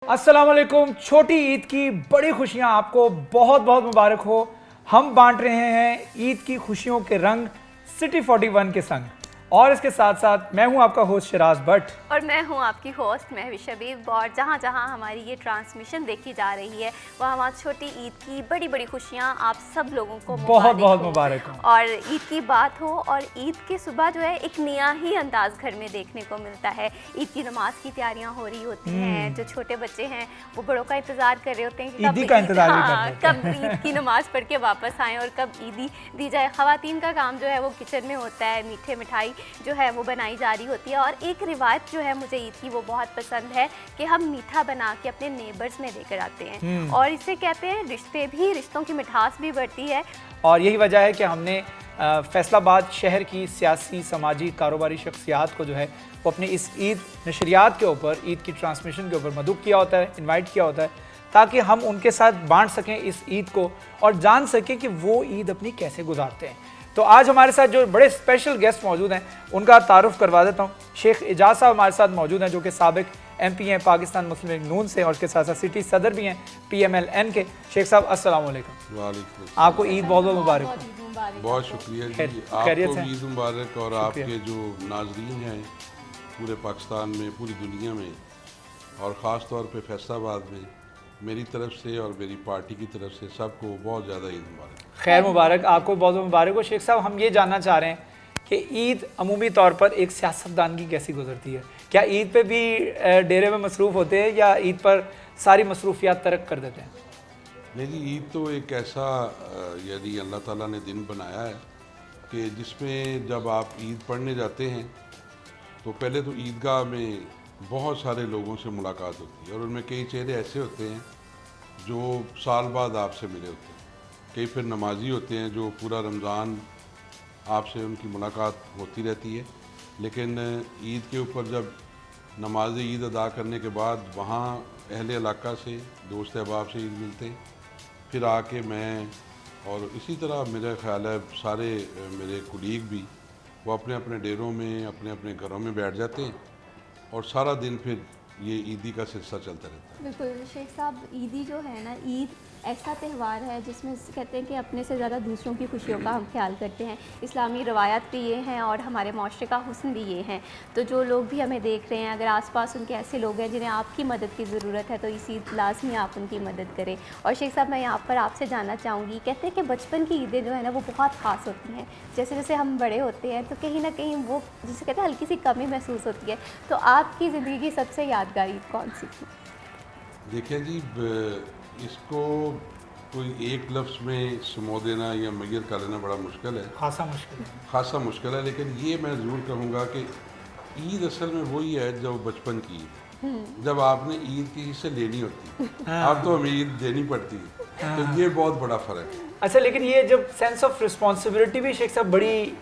अस्सलाम वालेकुम। छोटी ईद की बड़ी खुशियां आपको बहुत बहुत मुबारक हो। हम बांट रहे हैं ईद की खुशियों के रंग सिटी 41 के संग, और इसके साथ साथ मैं हूं आपका होस्ट शिराज भट्ट और मैं हूं आपकी होस्ट महविश शबीब। और जहां जहां हमारी ये ट्रांसमिशन देखी जा रही है वहां वहां छोटी ईद की बड़ी बड़ी खुशियां आप सब लोगों को बहुत बहुत मुबारक हो। और ईद की बात हो और ईद के सुबह जो है एक नया ही अंदाज घर में देखने को मिलता है। ईद की नमाज की तैयारियां हो रही होती हैं, जो छोटे बच्चे हैं वो बड़ों का इंतज़ार कर रहे होते हैं कि ईदी का इंतजार भी कर रहे होते हैं। कब ईद की नमाज पढ़ के वापस आएँ और कब ईदी दी जाए। ख़वातीन का काम जो है वो किचन में होता है, मीठे मिठाई जो है वो बनाई जा रही होती है। और एक रिवायत जो है मुझे ईद की वो बहुत पसंद है कि हम मीठा बना के अपने नेबर्स में लेकर आते हैं, और इसे कहते हैं रिश्ते भी, रिश्तों की मिठास भी बढ़ती है। और यही वजह है कि हमने फैसलाबाद शहर की सियासी, समाजी, कारोबारी शख्सियात को जो है वो अपने इस ईद नशरियात के ऊपर, ईद की ट्रांसमिशन के ऊपर मदऊ किया होता है, इनवाइट किया होता है, ताकि हम उनके साथ बांट सकें इस ईद को और जान सकें कि वो ईद अपनी कैसे गुजारते हैं। तो आज हमारे साथ जो बड़े स्पेशल गेस्ट मौजूद हैं उनका तारुफ करवा देता हूँ। शेख एजाज साहब हमारे साथ मौजूद हैं, जो कि साबिक MP हैं पाकिस्तान मुस्लिम लीग नून से, और उसके साथ साथ सिटी सदर भी हैं PMLN के। शेख साहब अस्सलाम वालेकुम। वालेकुम। आपको ईद बहुत बहुत मुबारक हो। बहुत शुक्रिया जी, खैरियत आपको से? भी ईद मुबारक। और आपके जो नाजरीन हैं पूरे पाकिस्तान में, पूरी दुनिया में, और ख़ास तौर पे फैसलाबाद में, मेरी तरफ से और मेरी पार्टी की तरफ से सबको बहुत ज़्यादा ईद मुबारक। खैर मुबारक, आपको बहुत बहुत मुबारक हो। शेख साहब, हम ये जानना चाह रहे हैं कि ईद अमूमी तौर पर एक सियासतदान की कैसी गुजरती है? क्या ईद पे भी डेरे में मसरूफ़ होते हैं या ईद पर सारी मसरूफियात तर्क कर देते हैं? नहीं जी, ईद तो एक ऐसा यानी अल्लाह ताला ने दिन बनाया है कि जिसमें जब आप ईद पढ़ने जाते हैं तो पहले तो ईदगाह में बहुत सारे लोगों से मुलाकात होती है, और उनमें कई चेहरे ऐसे होते हैं जो साल बाद आपसे मिले होते हैं, कई फिर नमाजी होते हैं जो पूरा रमज़ान आपसे उनकी मुलाकात होती रहती है। लेकिन ईद के ऊपर जब नमाज ईद अदा करने के बाद वहाँ अहले इलाका से, दोस्त अहबाब से ईद मिलते हैं, फिर आके मैं और इसी तरह मेरा ख़्याल है सारे मेरे कुलीग भी वो अपने अपने डेरों में, अपने अपने घरों में बैठ जाते हैं, और सारा दिन फिर ये ईदी का सिलसिला चलता रहता है। बिल्कुल शेख साहब, ईदी जो है ना, ईद ऐसा त्यौहार है जिसमें कहते हैं कि अपने से ज़्यादा दूसरों की खुशियों का हम ख्याल करते हैं। इस्लामी रवायात भी ये हैं और हमारे माशरे का हुस्न भी ये हैं। तो जो लोग भी हमें देख रहे हैं, अगर आसपास उनके ऐसे लोग हैं जिन्हें आपकी मदद की ज़रूरत है, तो इस ईद लाजमी आप उनकी मदद करें। और शेख साहब, मैं यहाँ पर आपसे जानना चाहूँगी, कहते हैं कि बचपन की ईदें जो है ना वो बहुत ख़ास होती हैं। जैसे जैसे हम बड़े होते हैं तो कहीं ना कहीं वो, जिसे कहते हैं, हल्की सी कमी महसूस होती है। तो आपकी ज़िंदगी की सबसे यादगार ईद कौन सी थी? देखिए जी, इसको कोई एक लफ्ज़ में समो देना या मैयर कर लेना बड़ा मुश्किल है, खासा मुश्किल है। खासा मुश्किल है। लेकिन ये मैं ज़रूर कहूँगा कि ईद असल में वही है जो बचपन की ईद, जब आपने ईद की हिस्से लेनी होती है, अब तो हमें ईद देनी पड़ती है, तो ये बहुत बड़ा फ़र्क है। अच्छा, लेकिन ये जब सेंस ऑफ रिस्पॉन्सिबिलिटी भी शेख साहब बड़ी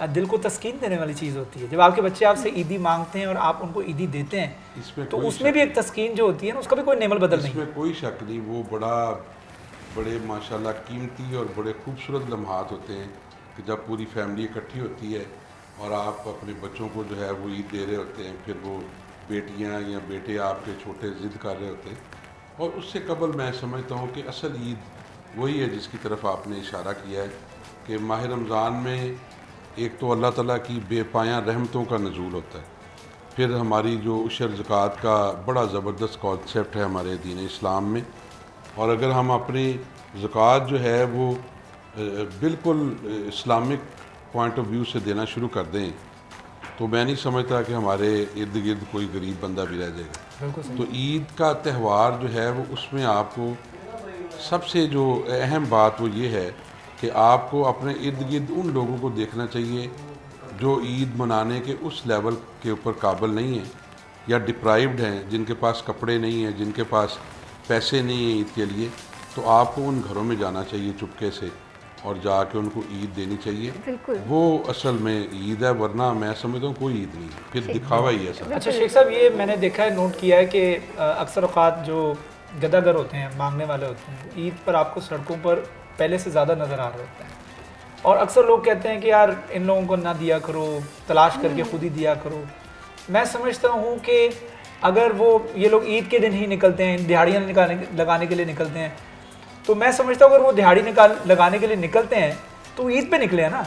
दिल को तस्कीन देने वाली चीज़ होती है। जब आपके बच्चे आपसे ईदी मांगते हैं और आप उनको ईदी देते हैं, इसमें तो कोई उसमें भी एक तस्कीन जो होती है ना, उसका भी कोई नेमल बदल नहीं है। इसमें कोई शक नहीं, वो बड़े माशाल्लाह कीमती और बड़े खूबसूरत लम्हात होते हैं कि जब पूरी फैमिली इकट्ठी होती है और आप अपने बच्चों को जो है वो ईद दे रहे होते हैं, फिर वो बेटियां या बेटे आपके छोटे ज़िद कर रहे होते हैं। और उससे कबल मैं समझता हूँ कि असल ईद वही है जिसकी तरफ आपने इशारा किया है कि माह रमज़ान में एक तो अल्लाह ताला की बेपायां रहमतों का नज़ूल होता है, फिर हमारी जो उशर ज़कात का बड़ा ज़बरदस्त कॉन्सेप्ट है हमारे दीन इस्लाम में। और अगर हम अपनी ज़कात जो है वो बिल्कुल इस्लामिक पॉइंट ऑफ व्यू से देना शुरू कर दें, तो मैं नहीं समझता कि हमारे इर्द गिर्द कोई गरीब बंदा भी रह जाएगा। तो ईद का त्यौहार जो है वो, उसमें आपको सबसे जो अहम बात वो ये है कि आपको अपने इर्द गिर्द उन लोगों को देखना चाहिए जो ईद मनाने के उस लेवल के ऊपर काबिल नहीं हैं या डिप्राइव्ड हैं, जिनके पास कपड़े नहीं हैं, जिनके पास पैसे नहीं हैं ईद के लिए। तो आपको उन घरों में जाना चाहिए चुपके से और जाके उनको ईद देनी चाहिए। बिल्कुल, वो असल में ईद है, वरना मैं समझता हूँ कोई ईद नहीं है, फिर दिखावा ही है सब। अच्छा शेख साहब, ये मैंने देखा है, नोट किया है कि अक्सर औक़ात जो गदागर होते हैं, मांगने वाले होते हैं, ईद पर आपको सड़कों पर पहले से ज़्यादा नज़र आ रहे होते हैं। और अक्सर लोग कहते हैं कि यार इन लोगों को ना दिया करो, तलाश करके खुद ही दिया करो। मैं समझता हूँ कि अगर वो ये लोग ईद के दिन ही निकलते हैं, दिहाड़ियाँ लगाने के लिए निकलते हैं, तो मैं समझता हूँ अगर वो दिहाड़ी लगाने के लिए निकलते हैं तो ईद पे निकले हैं ना,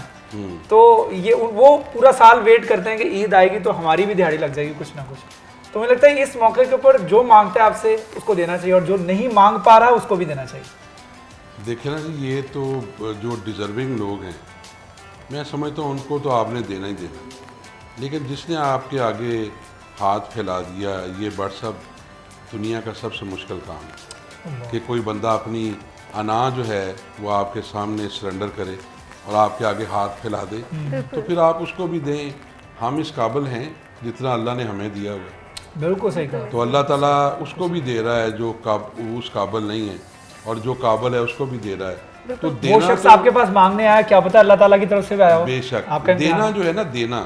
तो ये वो पूरा साल वेट करते हैं कि ईद आएगी तो हमारी भी दिहाड़ी लग जाएगी कुछ ना कुछ। तो मुझे लगता है इस मौके के ऊपर जो मांगता है आपसे उसको देना चाहिए और जो नहीं मांग पा रहा है उसको भी देना चाहिए। देखिए ना जी, ये तो जो डिज़र्विंग लोग हैं मैं समझता हूँ उनको तो आपने देना ही देना, लेकिन जिसने आपके आगे हाथ फैला दिया, ये व्हाट्सअप दुनिया का सबसे मुश्किल काम है कि कोई बंदा अपनी अना जो है वो आपके सामने सरेंडर करे और आपके आगे हाथ फैला दे, तो फिर आप उसको भी दें। हम इस काबिल हैं जितना अल्लाह ने हमें दिया हुआ है, बिल्कुल सही कहा। तो अल्लाह ताला उसको भी दे रहा है जो उस काबिल नहीं है, और जो काबिल है उसको भी दे रहा है। तो वो देना शख्स तो आपके पास मांगने आया, क्या पता अल्लाह ताला की तरफ से भी आया हो। बेशक आपका देना जो है ना, देना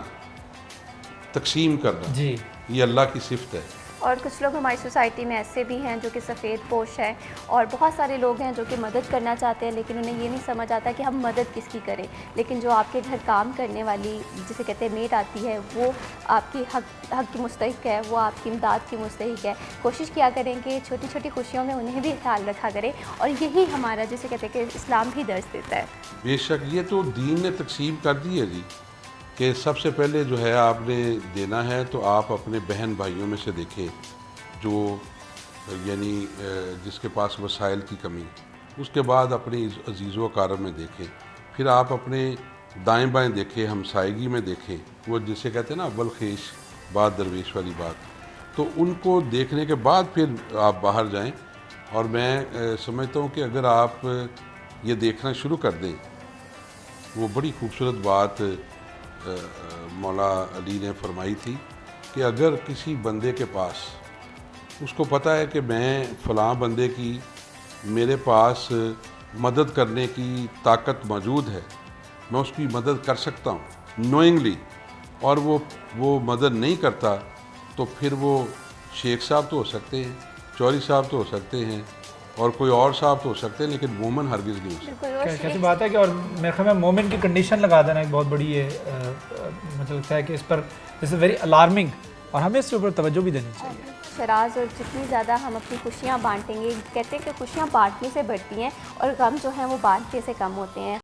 तकसीम करना जी, ये अल्लाह की सिफ्त है। और कुछ लोग हमारी सोसाइटी में ऐसे भी हैं जो कि सफ़ेद पोश हैं, और बहुत सारे लोग हैं जो कि मदद करना चाहते हैं लेकिन उन्हें ये नहीं समझ आता कि हम मदद किसकी करें। लेकिन जो आपके घर काम करने वाली, जिसे कहते हैं मेड आती है, वो आपकी हक की मुस्तहिक है, वो आपकी इमदाद की मुस्तहिक है। कोशिश किया करें कि छोटी छोटी खुशियों में उन्हें भी ख्याल रखा करें, और यही हमारा, जिसे कहते हैं कि इस्लाम भी दर्ज देता है। बेशक ये तो दीन ने तकसीम कर दी है जी, कि सबसे पहले जो है आपने देना है तो आप अपने बहन भाइयों में से देखें जो यानी जिसके पास वसाइल की कमी, उसके बाद अपने अजीज़ व अकारब में देखें, फिर आप अपने दाएं बाएं देखें, हमसायगी में देखें, वो जिसे कहते हैं ना अव्वल खेश बाद दरवेश वाली बात, तो उनको देखने के बाद फिर आप बाहर जाएं। और मैं समझता हूँ कि अगर आप ये देखना शुरू कर दें, वो बड़ी खूबसूरत बात मौला अली ने फरमाई थी कि अगर किसी बंदे के पास, उसको पता है कि मैं फ़लाँ बंदे की, मेरे पास मदद करने की ताकत मौजूद है, मैं उसकी मदद कर सकता हूँ नोइंगली, और वो मदद नहीं करता, तो फिर वो शेख साहब तो हो सकते हैं, चौधरी साहब तो हो सकते हैं, और कोई और साहब तो हो सकते हैं, लेकिन मोमिन हरगिज़ नहीं हो सकते। कैसी बात है कि, और मेरे ख्याल में मोमिन की कंडीशन लगा देना एक बहुत बड़ी है, मुझे लगता है कि इस पर दिस इज़ वेरी अलार्मिंग, और हमें इसके ऊपर तवज्जो भी देनी चाहिए। शराज, और जितनी ज़्यादा हम अपनी खुशियाँ बांटेंगे, कहते हैं कि खुशियाँ बांटने से बढ़ती हैं और गम जो हैं वो बांटने से कम होते हैं।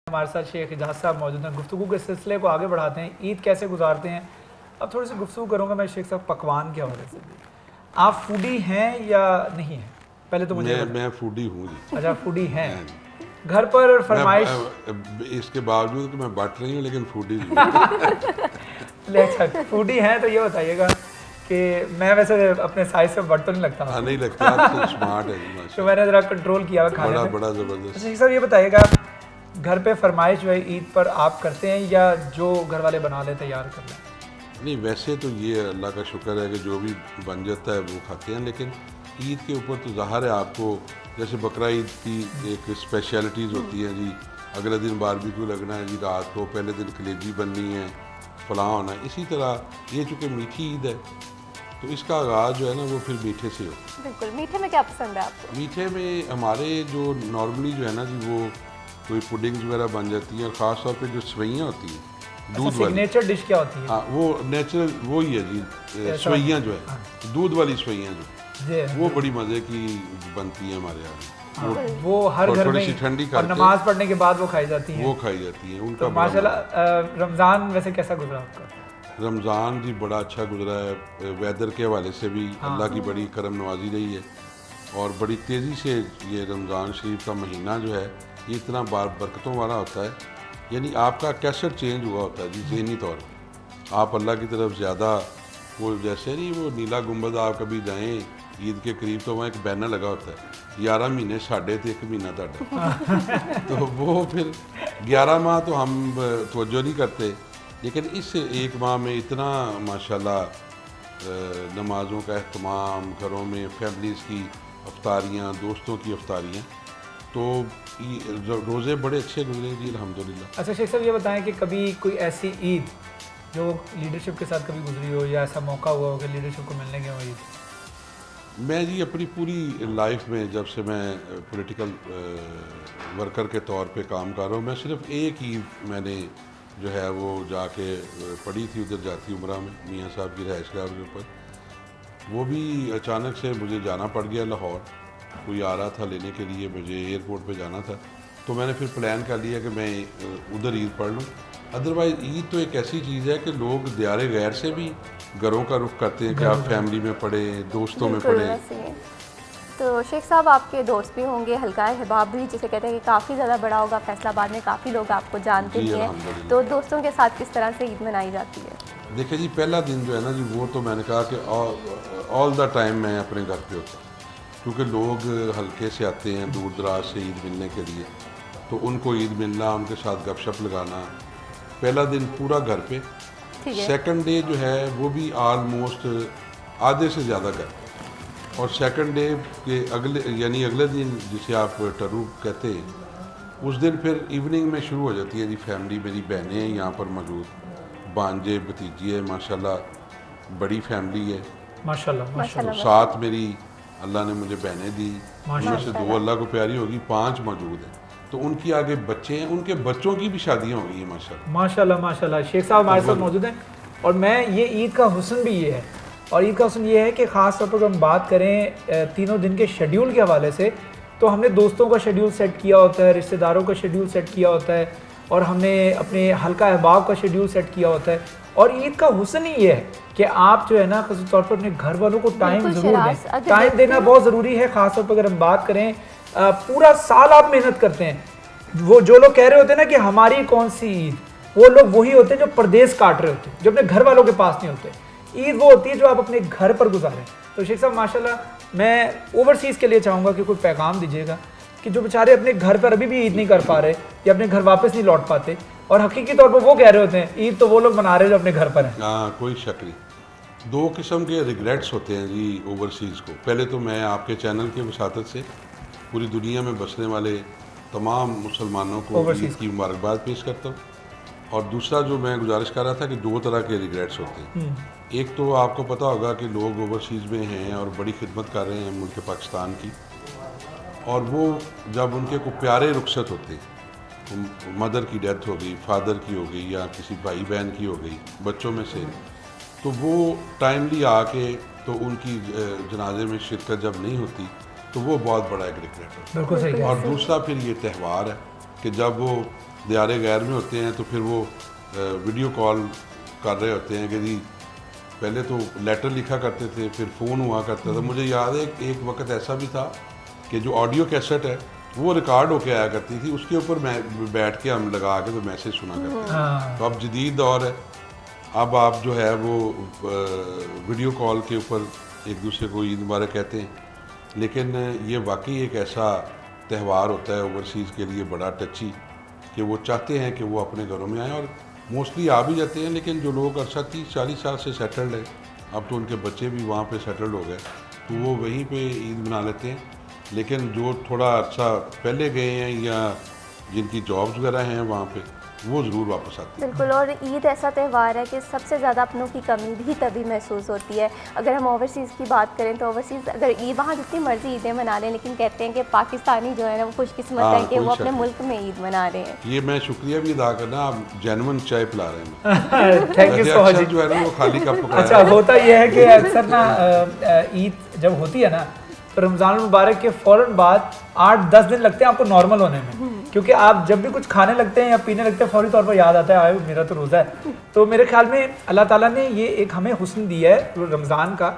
हमारे साथ शेख इजाज़ साहब मौजूद हैं। गुफ्तगू के सिलसिले को आगे बढ़ाते हैं। ईद कैसे गुजारते हैं, अब थोड़ी सी गुफ्तगू करूँगा मैं शेख साहब पकवान के हवाले से। आप फूडी हैं या नहीं हैं? पहले तो मुझे मैं फूडी हूँ जी। अच्छा, फूडी हैं। घर पर फरमाइश, इसके बावजूद कि मैं बट रही हूँ लेकिन फूडी नहीं। अच्छा फूडी हैं तो ये बताइएगा कि मैं वैसे अपने साइज से बट तो नहीं लगता। हाँ, नहीं लगता, आप तो स्मार्ट है जी, तो मैंने ज़रा कंट्रोल किया खाने बड़ा में। बड़ा ज़बरदस्त। अच्छा सर, ये बताइएगा घर पे फरमाइश जो है ईद पर आप करते हैं या जो घर वाले बना ले तैयार कर लें? नहीं, वैसे तो ये अल्लाह का शुक्र है कि जो भी बन जाता है वो खाते हैं, लेकिन ईद के ऊपर तो ज़ाहिर है आपको, जैसे बकरा ईद की एक स्पेशलिटीज़ होती है जी, अगले दिन बारबेक्यू लगना है जी, रात को पहले दिन कलेजी बननी है, फलां होना है। इसी तरह ये चूँकि मीठी ईद है तो इसका आगाज़ जो है ना वो फिर मीठे से होता है। बिल्कुल। मीठे में क्या पसंद है आपको? मीठे में हमारे जो नॉर्मली जो है ना जी, वो कोई पुडिंग्स वगैरह बन जाती हैं, और ख़ास तौर पे जो सवैयाँ होती हैं दूध वाली। सिग्नेचर डिश क्या होती है? हाँ, वो नेचुरल वो ही है जी, सवैयाँ जो है, दूध वाली सवैयाँ जो, वो बड़ी मज़े की बनती हैं हमारे यहाँ। वो हर और घर थोड़ी में सी ठंडी और करके नमाज पढ़ने के बाद वो खाई जाती हैं। वो खाई जाती हैं उनका तो बड़ा माशाल्लाह रमज़ान वैसे कैसा गुजरा आपका? रमज़ान जी बड़ा अच्छा गुजरा है। वेदर के हवाले से भी अल्लाह की बड़ी करम नवाजी रही है, और बड़ी तेज़ी से ये रमज़ान शरीफ का महीना जो है ये इतना बरकतों वाला होता है, यानी आपका कैसेट चेंज हुआ होता है जी ज़हनी तौर पर। आप अल्लाह की तरफ ज़्यादा, वो जैसे नहीं वो नीला गुंबद आप कभी जाएँ ईद के करीब तो वहाँ एक बैनर लगा होता है 11 महीने साढ़े तो 1 महीना ताड़ा तो वो फिर 11 माह तो हम तवज्जो नहीं करते, लेकिन इस एक माह में इतना माशाल्लाह नमाज़ों का अहतमाम, घरों में फैमिलीज़ की अफ्तारियाँ, दोस्तों की अफ्तारियाँ, तो रोज़े बड़े अच्छे गुजरे जी अल्हम्दुलिल्लाह। अच्छा शेख साहब, ये बताएं कि कभी कोई ऐसी ईद जो लीडरशिप के साथ कभी गुजरी हो, या ऐसा मौका हुआ हो कि लीडरशिप को मिलने गए हो ईद? मैं जी अपनी पूरी लाइफ में जब से मैं पॉलिटिकल वर्कर के तौर पे काम कर रहा हूँ, मैं सिर्फ एक ही मैंने जो है वो जाके पढ़ी थी उधर जाती उम्रा में मियाँ साहब की रिहाइशगाह के ऊपर। वो भी अचानक से मुझे जाना पड़ गया लाहौर, कोई आ रहा था लेने के लिए, मुझे एयरपोर्ट पे जाना था, तो मैंने फिर प्लान कर लिया कि मैं उधर ईद पढ़ लूँ। अदरवाइज़ ईद तो एक ऐसी चीज़ है कि लोग दियारे गैर से भी घरों का रुख करते हैं कि आप फैमिली में पढ़ें, दोस्तों में बिल्कुल पढ़ें। वैसे ही। तो शेख साहब आपके दोस्त भी होंगे, हल्का अहबाब भी जिसे कहते हैं कि काफ़ी ज़्यादा बड़ा होगा, फैसलाबाद में काफ़ी लोग आपको जानते जी, भी हैं, अल्हम्दुलिल्लाह। तो दोस्तों के साथ किस तरह से ईद मनाई जाती है? देखिए जी, पहला दिन जो है ना जी, वो तो मैंने कहा कि ऑल द टाइम मैं अपने घर पे होता हूँ, क्योंकि लोग हल्के से आते हैं दूर दराज से ईद मिलने के लिए, तो उनको ईद मिलना, उनके साथ गपशप लगाना, पहला दिन पूरा घर पे। ठीक है। सेकंड डे जो है वो भी आलमोस्ट आधे से ज़्यादा घर पे, और सेकंड डे के अगले यानी अगले दिन जिसे आप टरू कहते हैं, उस दिन फिर इवनिंग में शुरू हो जाती है जी फैमिली। मेरी बहनें हैं यहाँ पर मौजूद, भांजे भतीजी है, माशाल्लाह बड़ी फैमिली है। माशाल्लाह माशाल्लाह। तो साथ मेरी अल्लाह ने मुझे बहनें दी, उनमें से 2 अल्लाह को प्यारी होगी, 5 मौजूद हैं, तो उनकी आगे बच्चे हैं, उनके बच्चों की भी शादियाँ हो गई हैं माशाल्लाह। माशाल्लाह माशाल्लाह। शेख साहब हमारे साथ मौजूद हैं, और मैं ये ईद का हुस्न भी ये है, और ईद का हुस्न ये है कि ख़ास तौर पर अगर हम बात करें तीनों दिन के शेड्यूल के हवाले से, तो हमने दोस्तों का शेड्यूल सेट किया होता है, रिश्तेदारों का शेड्यूल सेट किया होता है, और हमने अपने हल्का अहबाब का शेड्यूल सेट किया होता है। और ईद का हुस्न ही ये है कि आप जो है ना खास तौर पर अपने घर वालों को टाइम बिल्कुल ज़रूर शराज, दें। अगर टाइम देना बहुत ज़रूरी है। ख़ास तौर पर अगर हम बात करें पूरा साल आप मेहनत करते हैं, वो जो लोग कह रहे होते हैं ना कि हमारी कौन सी ईद, वो लोग वही होते हैं जो परदेश काट रहे होते हैं, जो अपने घर वालों के पास नहीं होते। ईद वो होती है जो आप अपने घर पर गुजारें। तो शेख साहब माशाल्लाह, मैं ओवरसीज़ के लिए चाहूँगा कि कोई पैगाम दीजिएगा कि जो बेचारे अपने घर पर अभी भी ईद नहीं कर पा रहे या अपने घर वापस नहीं लौट पाते, और हकीकी तौर पर वो कह रहे होते हैं ईद तो वो लोग मना रहे हैं जो अपने घर पर हैं। हाँ, कोई शक नहीं। 2 किस्म के रिग्रेट्स होते हैं जी ओवरसीज़ को। पहले तो मैं आपके चैनल के वसातत से पूरी दुनिया में बसने वाले तमाम मुसलमानों को ईद की मुबारकबाद पेश करता हूँ, और दूसरा जो मैं गुजारिश कर रहा था कि 2 तरह के रिग्रेट्स होते हैं। एक तो आपको पता होगा कि लोग ओवरसीज़ में हैं और बड़ी खिदमत कर रहे हैं मुल्क पाकिस्तान की, और वो जब उनके को प्यारे रुखसत होते हैं, मदर की डेथ हो गई, फादर की हो गई, या किसी भाई बहन की हो गई बच्चों में से, तो वो टाइमली आके तो उनकी जनाजे में शिरकत जब नहीं होती, तो वो बहुत बड़ा एक रिग्रेट है। बिल्कुल सही। और दूसरा फिर ये त्यौहार है कि जब वो दियारे गैर में होते हैं, तो फिर वो वीडियो कॉल कर रहे होते हैं कि जी, पहले तो लेटर लिखा करते थे, फिर फ़ोन हुआ करता था। मुझे याद है एक वक्त ऐसा भी था कि जो ऑडियो कैसेट है वो रिकॉर्ड होके आया करती थी, उसके ऊपर मैं बैठ के हम लगा के तो मैसेज सुना करते थे। तो अब जदीद दौर है, अब आप जो है वो वीडियो कॉल के ऊपर एक दूसरे को ईद मुबारक कहते हैं। लेकिन ये वाकई एक ऐसा त्यौहार होता है ओवरसीज़ के लिए बड़ा टची, कि वो चाहते हैं कि वो अपने घरों में आएँ, और मोस्टली आ भी जाते हैं। लेकिन जो लोग अरसा 30-40 साल से सेटल्ड हैं, अब तो उनके बच्चे भी वहाँ पे सेटल्ड हो गए, तो वो वहीं पे ईद मना लेते हैं। लेकिन जो थोड़ा अर्सा पहले गए हैं या जिनकी जॉब्स वगैरह हैं वहाँ पे, वो ज़रूर वापस आते हैं। बिल्कुल। और ईद ऐसा त्यौहार है कि सबसे ज़्यादा अपनों की कमी भी तभी महसूस होती है। अगर हम ओवरसीज़ की बात करें तो ओवरसीज़ अगर ईद वहाँ जितनी मर्जी ईदें मना लें, लेकिन कहते हैं कि पाकिस्तानी जो है ना वो खुशकिस्मत हाँ, है कि कोई वो शक अपने नहीं। मुल्क में ईद मना रहे हैं। ये मैं शुक्रिया भी अदा करना, आप जेन्युइन चाय पिला रहे हैं। थैंक यू सो अक्सर मच। जो है ना वो खाली कप पकड़ा अच्छा, होता यह है कि अक्सर ना ईद जब होती है ना, तो रमज़ान मुबारक के फ़ौरन बाद 8-10 दिन लगते हैं आपको नॉर्मल होने में, क्योंकि आप जब भी कुछ खाने लगते हैं या पीने लगते हैं, फौरी तौर पर याद आता है आए मेरा तो रोज़ा है। तो मेरे ख्याल में अल्लाह ताला ने ये एक हमें हुस्न दिया है रमज़ान का,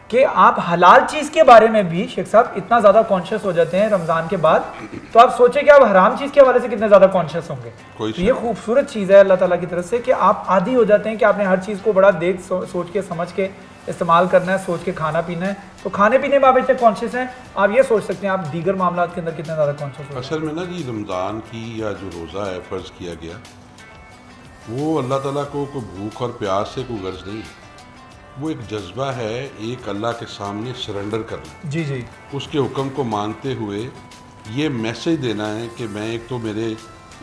कि आप हलाल चीज़ के बारे में भी शेख साहब इतना ज़्यादा कॉन्शियस हो जाते हैं रमज़ान के बाद, तो आप सोचें कि आप हराम चीज़ के हवाले से कितने ज़्यादा कॉन्शियस होंगे। कोई तो ये खूबसूरत चीज़ है अल्लाह ताला की तरफ से कि आप आदी हो जाते हैं कि आपने हर चीज़ को बड़ा देख सोच के समझ के इस्तेमाल करना है, सोच के खाना पीना है। तो खाने पीने में आप इतने कॉन्शियस हैं, आप ये सोच सकते हैं आप दीगर मामला के अंदर कितने ज़्यादा कॉन्शियस हो। असल में ना जी, रमज़ान की या जो रोज़ा है फ़र्ज़ किया गया, वो अल्लाह ताला को कोई भूख और प्यास से कोई गर्ज नहीं है, वो एक जज्बा है, एक अल्लाह के सामने सरेंडर करना, जी जी, उसके हुक्म को मानते हुए ये मैसेज देना है कि मैं एक तो मेरे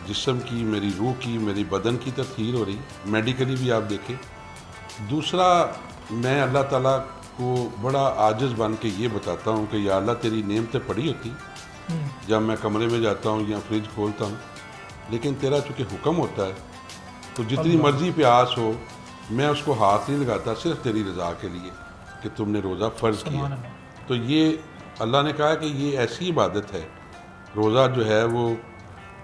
जिस्म की, मेरी रूह की, मेरी बदन की तत्हीर हो रही, मेडिकली भी आप देखें। दूसरा, मैं अल्लाह ताला को बड़ा आजिज़ बन के ये बताता हूँ कि या अल्लाह तेरी नेमतें पड़ी होती जब मैं कमरे में जाता हूँ या फ्रिज खोलता हूँ, लेकिन तेरा चूँकि हुक्म होता है तो जितनी मर्ज़ी प्यास हो मैं उसको हाथ नहीं लगाता, सिर्फ तेरी रज़ा के लिए कि तुमने रोज़ा फ़र्ज़ किया। तो ये अल्लाह ने कहा कि ये ऐसी इबादत है, रोज़ा जो है वो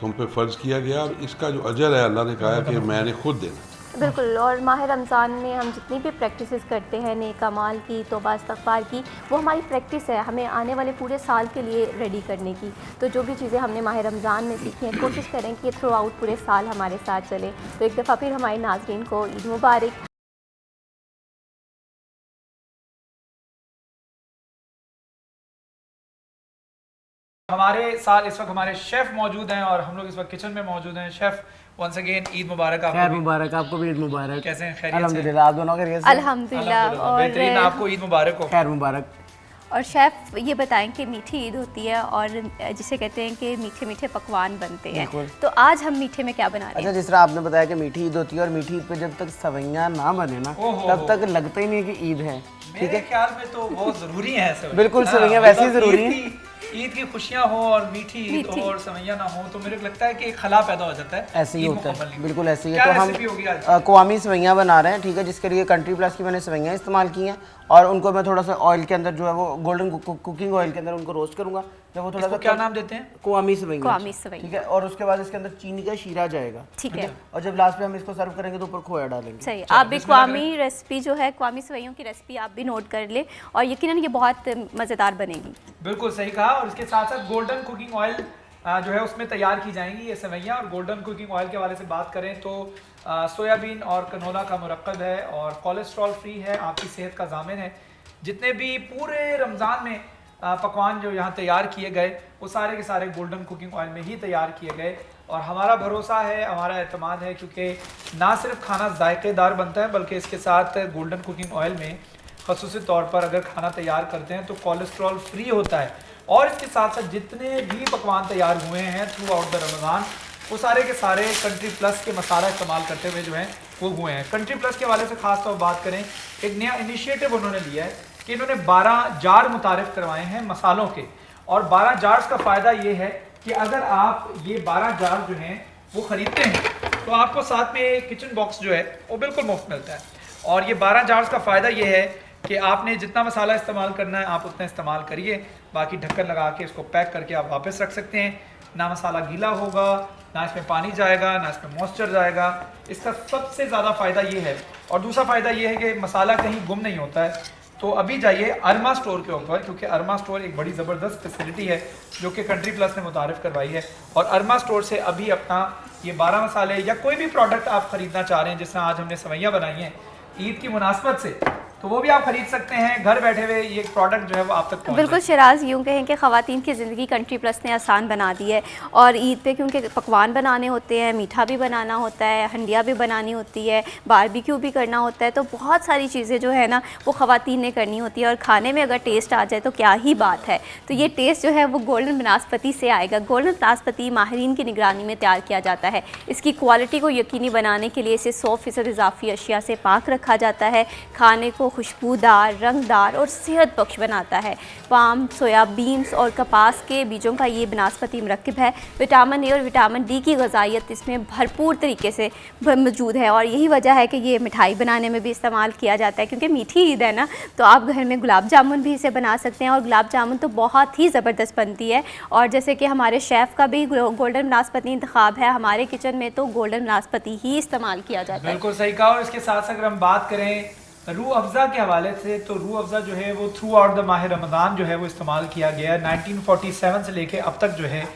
तुम पे फ़र्ज़ किया गया और इसका जो अजर है अल्लाह ने कहा कि मैंने खुद देना। बिल्कुल। और माह रमज़ान में हम जितनी भी प्रैक्टिसेस करते हैं, नेक अमाल की, तौबा इस्तग़फ़ार की, वो हमारी प्रैक्टिस है हमें आने वाले पूरे साल के लिए रेडी करने की। तो जो भी चीज़ें हमने माह रमज़ान में सीखी हैं, कोशिश करें कि थ्रू आउट पूरे साल हमारे साथ चले। तो एक दफ़ा फिर हमारे नाज़रीन को ईद मुबारक। हमारे साथ इस वक्त हमारे शेफ़ मौजूद हैं और हम लोग इस वक्त किचन में मौजूद हैं। शेफ़ वंस अगेन ईद मुबारक आपको। खैर मुबारक, आपको भी ईद मुबारक। कैसे हैं? खैरियत से? अल्हम्दुलिल्लाह, आप दोनों खैरियत से? अल्हम्दुलिल्लाह। और बेहतरीन, आपको ईद मुबारक हो। खैर मुबारक। और शेफ़ ये बताएं कि मीठी ईद होती है और जिसे कहते हैं कि मीठे मीठे पकवान बनते हैं, बिल्कुल। तो आज हम मीठे में क्या बना रहे अच्छा, हैं? जिस तरह आपने बताया कि मीठी ईद होती है और मीठी ईद पे जब तक सवैयाँ ना बने ना तब तक लगता ही नहीं है कि ईद है। ठीक मेरे है, ख्याल में तो बहुत ज़रूरी है सवैयाँ। बिल्कुल, हाँ, सवैयाँ वैसे ही मतलब ज़रूरी ईद हैं। ईद की खुशियाँ हो और मीठी ईद हो और सवैयाँ ना हो तो मेरे को लगता है कि एक खला पैदा हो जाता है। ऐसे ही ईद होता मुकम्मल है, नहीं बिल्कुल ऐसे ही है। क्या तो रेसिपी होगी आज? हम कवामी सवैयाँ बना रहे हैं, ठीक है, जिसके लिए कंट्री प्लस की मैंने सवैयाँ इस्तेमाल की हैं और उनको मैं थोड़ा सा ऑयल के अंदर जो है वो गोल्डन कुकिंग ऑयल के अंदर उनको रोस्ट करूँगा। जब वो थोड़ा सा क्या नाम देते हैं? कवामी सवैयाँ। कवामी सवैयाँ। ठीक है, और उसके बाद इसके अंदर चीनी का शीरा जाएगा। ठीक है, और जब लास्ट में हम इसको सर्व करेंगे तो ऊपर खोया डालेंगे। सही। आप भी क्वामी रेसिपी जो है, क्वामी सवैयों की रेसिपी आप भी नोट कर ले और यकीनन ये बहुत मज़ेदार बनेगी। बिल्कुल सही कहा। और इसके साथ साथ गोल्डन कुकिंग ऑयल जो है उसमें तैयार की जाएंगी ये सवैयाँ। और गोल्डन कुकिंग ऑयल के हवाले से बात करें तो सोयाबीन और कनोला का मुरक्कब है और कोलेस्ट्रॉल फ्री है, आपकी सेहत का ज़ामिन है। जितने भी पूरे रमज़ान में पकवान जो यहाँ तैयार किए गए वो सारे के सारे गोल्डन कुकिंग ऑयल में ही तैयार किए गए। और हमारा भरोसा है, हमारा एतमाद है, क्योंकि ना सिर्फ खाना जायकेदार बनता है बल्कि इसके साथ गोल्डन कुकिंग ऑयल में ख़ुसूसी तौर पर अगर खाना तैयार करते हैं तो कोलेस्ट्रॉल फ्री होता है। और इसके साथ साथ जितने भी पकवान तैयार हुए हैं थ्रू आउट द रमज़ान वो सारे के सारे कंट्री प्लस के मसाला इस्तेमाल करते हुए जो हैं वो हुए हैं। कंट्री प्लस के हवाले से ख़ास तौर पर बात करें, एक नया इनिशिएटिव उन्होंने लिया है कि इन्होंने 12 जार मुतारिफ करवाए हैं मसालों के। और 12 जार्स का फ़ायदा ये है कि अगर आप ये 12 जार जो हैं वो ख़रीदते हैं तो आपको साथ में एक किचन बॉक्स जो है वो बिल्कुल मुफ्त मिलता है। और ये 12 जार्स का फ़ायदा ये है कि आपने जितना मसाला इस्तेमाल करना है आप उतना इस्तेमाल करिए, बाकी ढक्कन लगा के इसको पैक करके आप वापस रख सकते हैं। ना मसाला गीला होगा, ना इसमें पानी जाएगा, ना इसमें मॉइस्चर जाएगा। इसका सबसे ज़्यादा फ़ायदा ये है। और दूसरा फ़ायदा ये है कि मसाला कहीं गुम नहीं होता है। तो अभी जाइए अरमा स्टोर के ऊपर, क्योंकि अरमा स्टोर एक बड़ी ज़बरदस्त फैसिलिटी है जो कि कंट्री प्लस ने मुतारिफ़ करवाई है। और अरमा स्टोर से अभी अपना ये 12 मसाले या कोई भी प्रोडक्ट आप ख़रीदना चाह रहे हैं, जिस तरह आज हमने सवैयाँ बनाई हैं ईद की मुनासबत से, तो वो भी आप खरीद सकते हैं घर बैठे हुए। ये प्रोडक्ट जो है वो आप तक पहुंच बिल्कुल शराज, यूँ कहें कि ख़वातीन की ज़िंदगी कंट्री प्लस ने आसान बना दी है। और ईद पे क्योंकि पकवान बनाने होते हैं, मीठा भी बनाना होता है, हंडिया भी बनानी होती है, बारबेक्यू भी करना होता है, तो बहुत सारी चीज़ें जो है ना वो ख़वातीन ने करनी होती है। और खाने में अगर टेस्ट आ जाए तो क्या ही बात है। तो ये टेस्ट जो है वो गोल्डन बनास्पति से आएगा। गोल्डन बनास्पति माहिरीन की निगरानी में तैयार किया जाता है। इसकी क्वालिटी को यकीनी बनाने के लिए इसे 100% इजाफी अशिया से पाक रखा जाता है। खाने को खुशबूदार, रंगदार और सेहत बख्श बनाता है। पाम, सोयाबीन्स और कपास के बीजों का ये बनास्पति मरकब है। विटामिन ए और विटामिन डी की ग़िज़ाइयत इसमें भरपूर तरीके से मौजूद है। और यही वजह है कि ये मिठाई बनाने में भी इस्तेमाल किया जाता है, क्योंकि मीठी ईद है ना, तो आप घर में गुलाब जामुन भी इसे बना सकते हैं। और गुलाब जामुन तो बहुत ही ज़बरदस्त बनती है। और जैसे कि हमारे शेफ़ का भी गोल्डन बनास्पति इंतखाब है, हमारे किचन में तो गोल्डन बनास्पति ही इस्तेमाल किया जाता है। बिल्कुल सही कहा। और इसके साथ साथ अगर हम बात करें रूह अफ़ज़ा के हवाले से, तो रूह अफ़ज़ा जो है वो थ्रू आउट द माह रमज़ान जो है वो इस्तेमाल किया गया है। 1947 से लेके अब तक जो है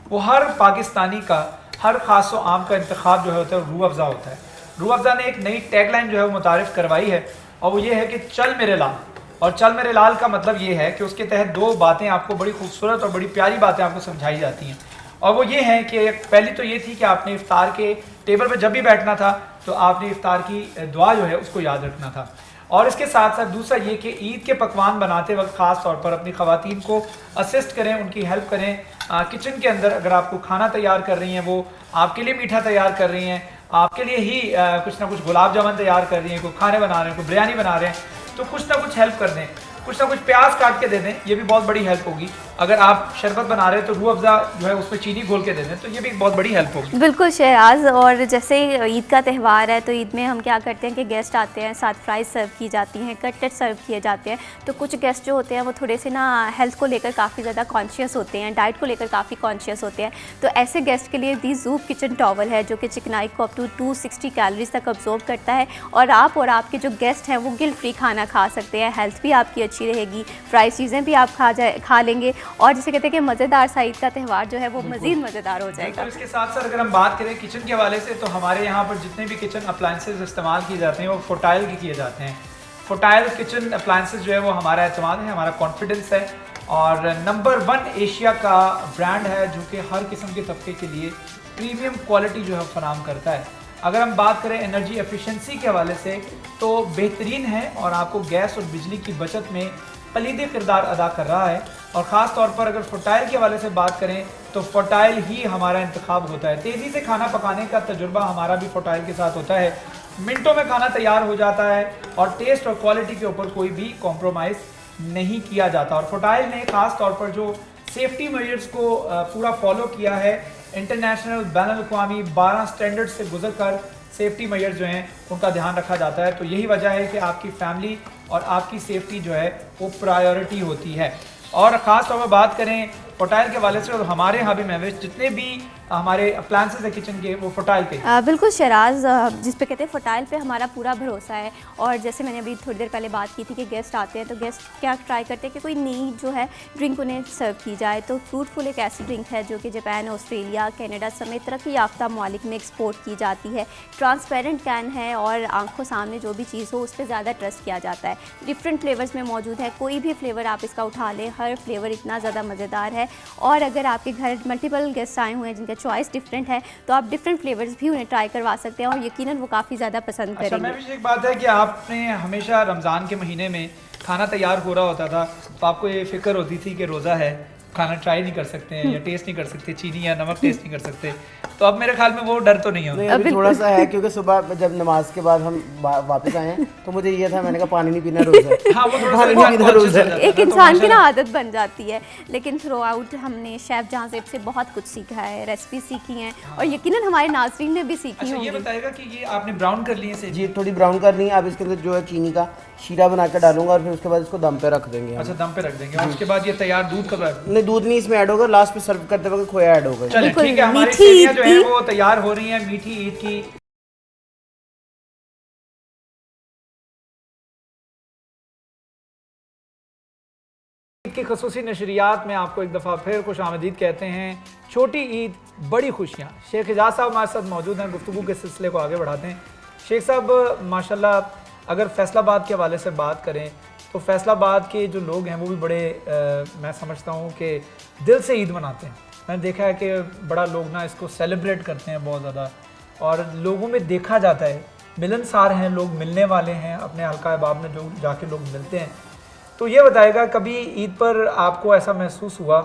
वो हर पाकिस्तानी का, हर ख़ास व आम का इंतखाब जो है होता है रूह अफ़ज़ा होता है। रूह अफ़ज़ा ने एक नई टैगलाइन जो है वो मुतारिफ़ करवाई है और वो ये है कि चल मेरे लाल। और चल मेरे लाल का मतलब ये है कि उसके तहत 2 बातें आपको बड़ी खूबसूरत और बड़ी प्यारी बातें आपको समझाई जाती हैं। और वो ये है कि पहली तो ये थी कि आपने इफ्तार के टेबल पर जब भी बैठना था तो आपने इफ्तार की दुआ जो है उसको याद रखना था। और इसके साथ साथ दूसरा ये कि ईद के पकवान बनाते वक्त ख़ास तौर पर अपनी ख़वातीन को असिस्ट करें, उनकी हेल्प करें। किचन के अंदर अगर आपको खाना तैयार कर रही हैं, वो आपके लिए मीठा तैयार कर रही हैं, आपके लिए ही कुछ ना कुछ गुलाब जामुन तैयार कर रही हैं, कोई खाने बना रहे हैं, कोई बिरयानी बना रहे हैं, तो कुछ ना कुछ हेल्प कर दें, कुछ ना कुछ प्याज काट के दे दें, ये भी बहुत बड़ी हेल्प होगी। अगर आप शरबत बना रहे हैं तो रूह अफ़ज़ा जो है उसमें चीनी घोल के दे दें, तो ये भी एक बहुत बड़ी हेल्प होगी। बिल्कुल शहराज, और जैसे ईद का त्यौहार है तो ईद में हम क्या करते हैं कि गेस्ट आते हैं, साथ फ्राइज सर्व की जाती हैं, कटलेट सर्व किए जाते हैं। तो कुछ गेस्ट जो होते हैं वो थोड़े से ना हेल्थ को लेकर काफ़ी ज़्यादा कॉन्शियस होते हैं, डाइट को लेकर काफ़ी कॉन्शियस होते हैं। तो ऐसे गेस्ट के लिए दी ज़ूब किचन टॉवल है जो कि चिकनाई को अप टू 260 कैलोरीज तक अब्जॉर्ब करता है, और आप और आपके जो गेस्ट हैं वो गिल्ट फ्री खाना खा सकते हैं। हेल्थ भी आपकी अच्छी रहेगी, फ्राइज चीज़ें भी आप खा लेंगे, और जिसे कहते हैं कि मज़ेदार सा ईद का त्यौहार जो है वो मज़ीद मज़ेदार हो जाएगा। तो इसके साथ साथ अगर हम बात करें किचन के हवाले से, तो हमारे यहाँ पर जितने भी किचन अप्लाइंसेज इस्तेमाल किए जाते हैं वो फोटाइल के किए जाते हैं। फोटाइल किचन अप्लाइंसेज जो है वो हमारा एतमाद है, हमारा कॉन्फिडेंस है, और नंबर 1 एशिया का ब्रांड है जो कि हर किस्म के तबके के लिए प्रीमियम क्वालिटी जो है फराम करता है। अगर हम बात करें एनर्जी एफिशिएंसी के हवाले से तो बेहतरीन है, और आपको गैस और बिजली की बचत में कलीदी किरदार अदा कर रहा है। और ख़ास तौर पर अगर फोटाइल के हवाले से बात करें तो फोटाइल ही हमारा इंतखाब होता है। तेज़ी से खाना पकाने का तजुर्बा हमारा भी फोटाइल के साथ होता है, मिनटों में खाना तैयार हो जाता है, और टेस्ट और क्वालिटी के ऊपर कोई भी कॉम्प्रोमाइज़ नहीं किया जाता। और फोटाइल ने ख़ास तौर पर जो सेफ्टी मेजर्स को पूरा फॉलो किया है, इंटरनेशनल बैनुल-अक़वामी 12 स्टैंडर्ड से गुजर कर सेफ्टी मेजर्स जो हैं उनका ध्यान रखा जाता है। तो यही वजह है कि आपकी फैमिली और आपकी सेफ्टी जो है वो प्रायोरिटी होती है। और ख़ास तौर पर बात करें फोटाइल के हवाले से, और हमारे यहाँ भी महवेश जितने भी हमारे अप्लायंसेस है किचन के वो फोटाइल पे। बिल्कुल शराज, जिस पे कहते हैं फोटाइल पे हमारा पूरा भरोसा है। और जैसे मैंने अभी थोड़ी देर पहले बात की थी कि गेस्ट आते हैं तो गेस्ट क्या ट्राई करते हैं कि कोई नई जो है ड्रिंक उन्हें सर्व की जाए। तो फ्रूटफुल एक ऐसी ड्रिंक है जो कि जापान, ऑस्ट्रेलिया, कनाडा समेत तरक्की याफ्ता ममालिक में एक्सपोर्ट की जाती है। ट्रांसपेरेंट कैन है और आंखों सामने जो भी चीज़ हो उस पर ज़्यादा ट्रस्ट किया जाता है। डिफरेंट फ्लेवर्स में मौजूद है, कोई भी फ्लेवर आप इसका उठा लें, हर फ्लेवर इतना ज़्यादा मज़ेदार है। और अगर आपके घर मल्टीपल गेस्ट आए हुए हैं जिनका चॉइस डिफरेंट है तो आप डिफरेंट फ्लेवर्स भी उन्हें ट्राई करवा सकते हैं, और यकीनन वो काफ़ी ज़्यादा पसंद अच्छा, करेंगे। मैं भी एक बात है कि आपने हमेशा रमज़ान के महीने में खाना तैयार हो रहा होता था तो आपको ये फिक्र होती थी कि रोज़ा है, खाना ट्राई नहीं कर सकते हैं या टेस्ट नहीं कर सकते, चीनी या नमक टेस्ट नहीं कर सकते। तो अब मेरे ख्याल में वो डर तो नहीं होगा। नहीं, अभी थोड़ा सा है क्योंकि सुबह जब नमाज के बाद हम वापस आए हैं तो मुझे ये था, मैंने कहा पानी नहीं पीना रोज़ है। हाँ, वो थोड़ा पानी सा नहीं पीना रोज़ है। एक इंसान की ना आदत बन जाती है। लेकिन थ्रू आउट हमने शेफ़ जहांज़ेब से बहुत कुछ सीखा है, रेसिपी सीखी हैं, और यकीनन हमारे नाज़रीन ने भी सीखी अच्छा, ये होंगी। बताएगा कि ये आपने ब्राउन कर लिए से? जी, थोड़ी ब्राउन करनी है। अब इसके अंदर जो है चीनी का शीरा बना कर डालूंगा और फिर उसके बाद इसको दम पे रख देंगे। अच्छा, दम पे रख देंगे, और उसके बाद ये तैयार दूध कब ऐड? नहीं, दूध नहीं इसमें ऐड होगा, लास्ट में सर्व करते वक्त खोया ऐड होगा। चलिए बिल्कुल, ठीक है, हमारी मीठी सेवियां जो है ईद वो तैयार हो रही हैं मीठी ईद की। ईद की खसूसी नशरियात में आपको एक दफ़ा फिर खुश आमदीद कहते हैं। छोटी ईद बड़ी खुशियाँ। शेख एजाज साहब हमारे साथ मौजूद हैं, गुफ्तगू के सिलसिले को आगे बढ़ाते हैं। शेख साहब माशाल्लाह अगर फैसलाबाद के हवाले से बात करें तो फैसलाबाद के जो लोग हैं वो भी बड़े मैं समझता हूँ कि दिल से ईद मनाते हैं। मैंने देखा है कि बड़ा लोग ना इसको सेलिब्रेट करते हैं बहुत ज़्यादा, और लोगों में देखा जाता है मिलनसार हैं लोग, मिलने वाले हैं, अपने हल्का अहबाब में जो जाके लोग मिलते हैं। तो ये बताएगा कभी ईद पर आपको ऐसा महसूस हुआ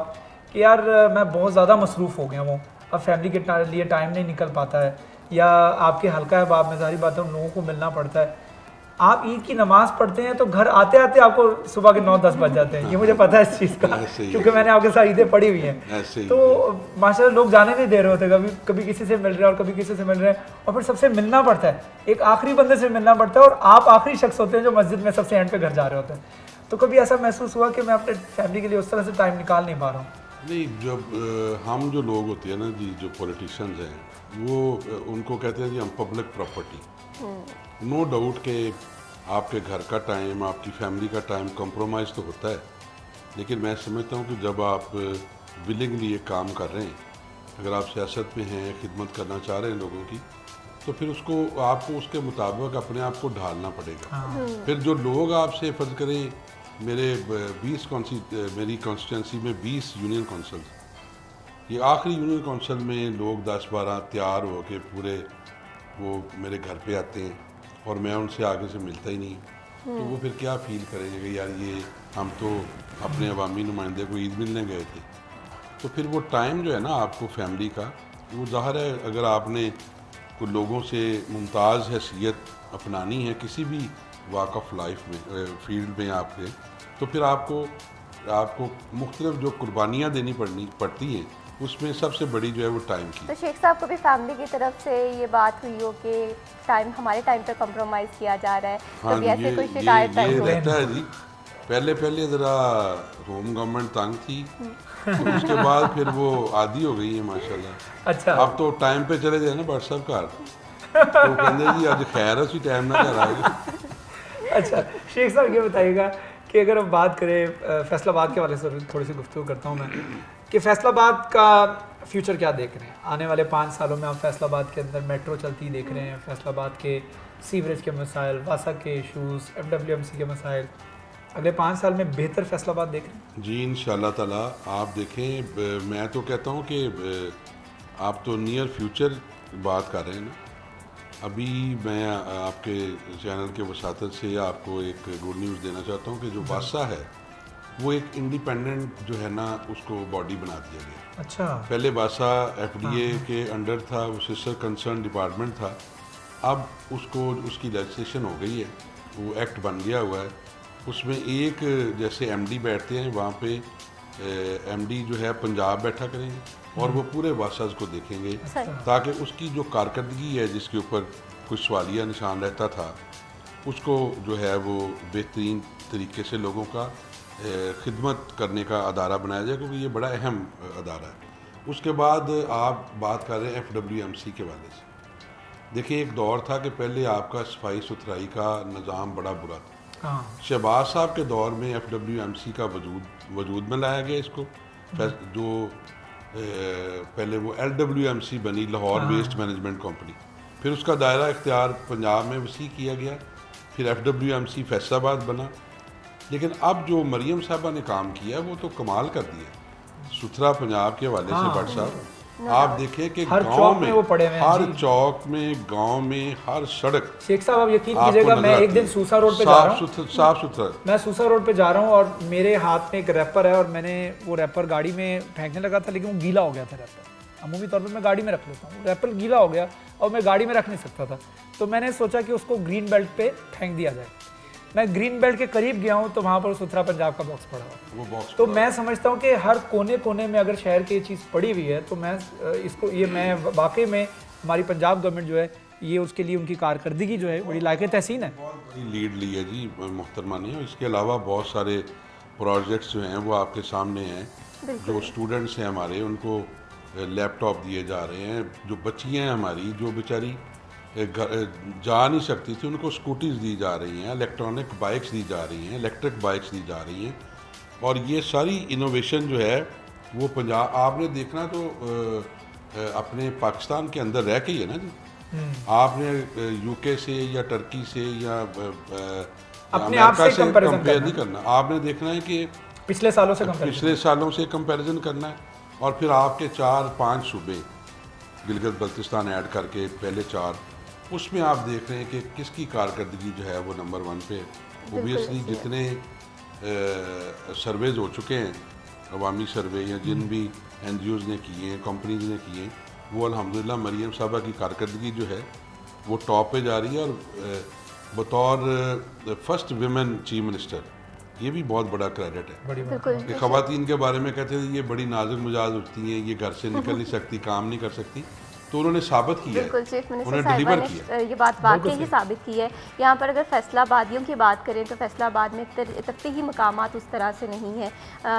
कि यार मैं बहुत ज़्यादा मसरूफ़ हो गया हूँ, अब फैमिली के लिए टाइम नहीं निकल पाता है, या आपके हल्का अहबाब में ज़ाहिर बात है उन लोगों को मिलना पड़ता है। आप ईद की नमाज़ पढ़ते हैं तो घर आते आते आपको सुबह के 9-10 बज जाते हैं, ये मुझे पता है इस चीज़ का, क्योंकि मैंने आपके साथ ईदें पढ़ी हुई हैं। तो माशाल्लाह लोग जाने नहीं दे रहे होते, कभी किसी से मिल रहे हैं और कभी किसी से मिल रहे हैं, और फिर सबसे मिलना पड़ता है, एक आखिरी बंदे से मिलना पड़ता है, और आप आखिरी शख्स होते हैं जो मस्जिद में सबसे एंड पे घर जा रहे होते हैं। तो कभी ऐसा महसूस हुआ कि मैं अपने फैमिली के लिए उस तरह से टाइम निकाल नहीं पा रहा हूँ? नहीं, जब हम जो लोग होते हैं ना जी, जो पॉलिटिशियंस हैं वो उनको कहते हैं जी हम पब्लिक प्रॉपर्टी। नो डाउट के आपके घर का टाइम, आपकी फैमिली का टाइम कंप्रोमाइज़ तो होता है, लेकिन मैं समझता हूँ कि जब आप विलिंगली ये काम कर रहे हैं, अगर आप सियासत में हैं, खिदमत करना चाह रहे हैं लोगों की, तो फिर उसको आपको उसके मुताबिक अपने आप को ढालना पड़ेगा। फिर जो लोग आपसे फ़र्ज़ करें मेरी कॉन्स्टिट्यूंसी में 20 यूनियन कौंसल्स, ये आखिरी यूनियन कौंसल में लोग 10-12 तैयार हो के पूरे वो मेरे घर पे आते हैं और मैं उनसे आगे से मिलता ही नहीं, तो वो फिर क्या फील करेंगे कि यार ये हम तो अपने अवामी नुमाइंदे को ईद मिलने गए थे। तो फिर वो टाइम जो है ना आपको फैमिली का, वो ज़ाहिर है अगर आपने को लोगों से मुमताज़ हैसियत अपनानी है किसी भी वॉक ऑफ लाइफ में फील्ड में आपके, तो फिर आपको मुख्तलिफ जो कुर्बानियाँ देनी पड़ती हैं, उसमें सबसे बड़ी जो है वो टाइम की। तो शेख साहब को भी फैमिली की तरफ से ये बात हुई हो कि हमारे टाइम पे कॉम्प्रोमाइज़ किया जा रहा है, हाँ, कभी ऐसे कोई ये शिकायत आई हो? रहता है जी। पहले ज़रा होम गवर्नमेंट तंग थी, तो उसके बाद फिर वो आदी हो गई है माशाल्लाह। अच्छा, अब तो टाइम पे चले जाए ना व्हाट्सएप घर, तो कहते जी आज खैर उसी टाइम ना घर आएगी। अच्छा शेख साहब ये बताइएगा कि अगर हम बात करें फैसलाबाद के वाले से थोड़ी सी गुफ्तगू करता हूँ मैं कि फैसलाबाद का फ्यूचर क्या देख रहे हैं आने वाले 5 सालों में? आप फैसलाबाद के अंदर मेट्रो चलती देख रहे हैं, फैसलाबाद के सीवरेज के मसाइल, वासा के इशूज़, FWMC के मसाइल, अगले 5 साल में बेहतर फैसलाबाद देख रहे हैं? जी इंशाल्लाह ताला। आप देखें, मैं तो कहता हूँ कि आप तो नियर फ्यूचर बात कर रहे हैं ना। अभी मैं आपके चैनल के वसातत से आपको एक गुड न्यूज़ देना चाहता हूँ कि जो वासा है वो एक इंडिपेंडेंट जो है ना उसको बॉडी बना दिया गया। अच्छा, पहले वासा FDA के अंडर था, वो सिस्टर कंसर्न डिपार्टमेंट था। अब उसकी लेजिस्लेशन हो गई है, वो एक्ट बन गया हुआ है। उसमें एक जैसे MD बैठते हैं, वहाँ पे MD जो है पंजाब बैठा करेंगे और वो पूरे वासाज को देखेंगे, ताकि उसकी जो कारकर्दगी है जिसके ऊपर कुछ सवालिया निशान रहता था, उसको जो है वो बेहतरीन तरीके से लोगों का खिदमत करने का अदारा बनाया जाए, क्योंकि ये बड़ा अहम अदारा है। उसके बाद आप बात कर रहे हैं FWMC के वाले से। देखिए एक दौर था कि पहले आपका सफाई सुथराई का निज़ाम बड़ा बुरा था। हाँ, शहबाज साहब के दौर में FWMC का वजूद में लाया गया इसको, जो पहले वो LWMC बनी, लाहौर वेस्ट मैनेजमेंट कंपनी। फिर उसका दायरा इख्तियार पंजाब में वसी किया गया, फिर FWMC फैसलाबाद बना। लेकिन अब जो मरियम साहबा ने काम किया वो तो कमाल कर दिया सुथरा पंजाब के हवाले से। भट्ट साहब आप देखें कि हर गांव चौक में वो पड़े हुए हैं हर जी। चौक में, गांव में, हर सड़क शेख साहब आप यकीन आपको कीजिएगा, नजर मैं एक आती दिन है। सूसा रोड पे जा रहा हूँ, साफ सुथरा। मैं सूसा रोड पे जा रहा हूँ और मेरे हाथ में एक रैपर है और मैंने वो रैपर गाड़ी में फेंकने लगा था, लेकिन वो गीला हो गया था रैपर। अमूमी तौर पे मैं गाड़ी में रख लेता हूँ, रैपर गीला हो गया और मैं गाड़ी में रख नहीं सकता था, तो मैंने सोचा कि उसको ग्रीन बेल्ट पे फेंक दिया जाए। मैं ग्रीन बेल्ट के करीब गया हूँ तो वहाँ पर सुथरा पंजाब का बॉक्स पड़ा हुआ, वो बॉक्स तो मैं समझता हूँ कि हर कोने कोने में अगर शहर की ये चीज़ पड़ी हुई है तो मैं वाकई में हमारी पंजाब गवर्नमेंट जो है ये उसके लिए उनकी कारकर्दगी जो है बड़ी लायक तहसीन है। बहुत बड़ी लीड ली है जी मोहतरमा ने। इसके अलावा बहुत सारे प्रोजेक्ट्स जो हैं वो आपके सामने हैं। जो स्टूडेंट्स हैं हमारे, उनको लैपटॉप दिए जा रहे हैं। जो बच्चियाँ हैं हमारी जो बेचारी जा नहीं सकती थी, उनको स्कूटीज़ दी जा रही हैं, इलेक्ट्रॉनिक बाइक्स दी जा रही हैं, इलेक्ट्रिक बाइक्स दी जा रही हैं। और ये सारी इनोवेशन जो है वो पंजाब आपने देखना तो अपने पाकिस्तान के अंदर रह के ही है ना जी। आपने UK से या टर्की से या अपने आप से कंपेयर नहीं करना। आपने देखना है कि पिछले सालों से कंपैरिजन करना है। और फिर आपके 4-5 सूबे, गिलगित बल्तिस्तान ऐड करके पहले 4, उसमें आप देख रहे हैं कि किसकी कारकर्दगी जो है वो नंबर 1 पे। ओबियसली जितने सर्वेज हो चुके हैं, अवामी सर्वे या जिन भी NGOs ने किए हैं, कंपनीज ने किए हैं, वो अल्हम्दुलिल्लाह मरियम साहबा की कारकर्दगी जो है वो टॉप पे जा रही है। और बतौर फर्स्ट विमेन चीफ मिनिस्टर ये भी बहुत बड़ा क्रेडिट है। बिल्कुल कि ख़वातीन के बारे में कहते थे ये बड़ी नाजुक मिजाज उठती हैं, ये घर से निकल नहीं सकती, काम नहीं कर सकती, तो उन्होंने साबित किया है, बिल्कुल चीफ मिनिस्टर उन्होंने साहिबा डिलीवर ने किया। ये बात वाकई ही साबित की है। यहाँ पर अगर फैसलाबादियों की बात करें तो फैसलाबाद में तफरीही मकामात उस तरह से नहीं है।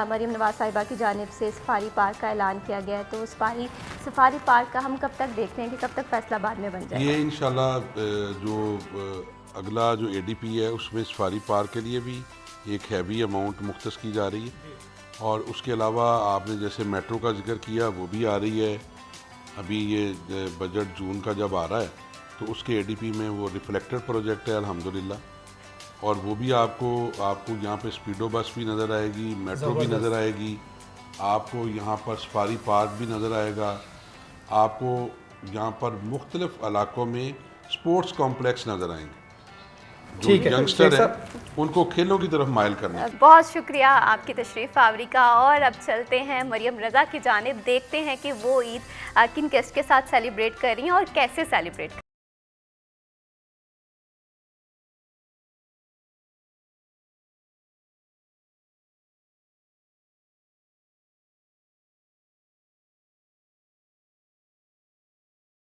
मरीम नवाज साहिबा की जानिब से सफारी पार्क का ऐलान किया गया है, तो सफारी पार्क का हम कब तक देख रहे हैं कि कब तक फैसलाबाद में बन जाए? ये इंशाल्लाह जो अगला जो ADP है उसमें सफारी पार्क के लिए भी एक हैवी अमाउंट मुख्तस की जा रही है। और उसके अलावा आपने जैसे मेट्रो का जिक्र किया, वो भी आ रही है। अभी ये बजट जून का जब आ रहा है तो उसके ADP में वो रिफ्लेक्टेड प्रोजेक्ट है अल्हम्दुलिल्लाह। और वो भी आपको यहाँ पे स्पीडो बस भी नज़र आएगी, मेट्रो भी नज़र आएगी, आपको यहाँ पर सफारी पार्क भी नज़र आएगा, आपको यहाँ पर मुख्तलिफ इलाकों में स्पोर्ट्स कॉम्प्लेक्स नज़र आएंगे। जो यंगस्टर हैं उनको खेलों की तरफ माइल करना है। बहुत शुक्रिया आपकी तशरीफ़ आवरी का। और अब चलते हैं मरियम रज़ा की जानिब, देखते हैं कि वो ईद किन गेस्ट के साथ सेलिब्रेट कर रही हैं और कैसे सेलिब्रेट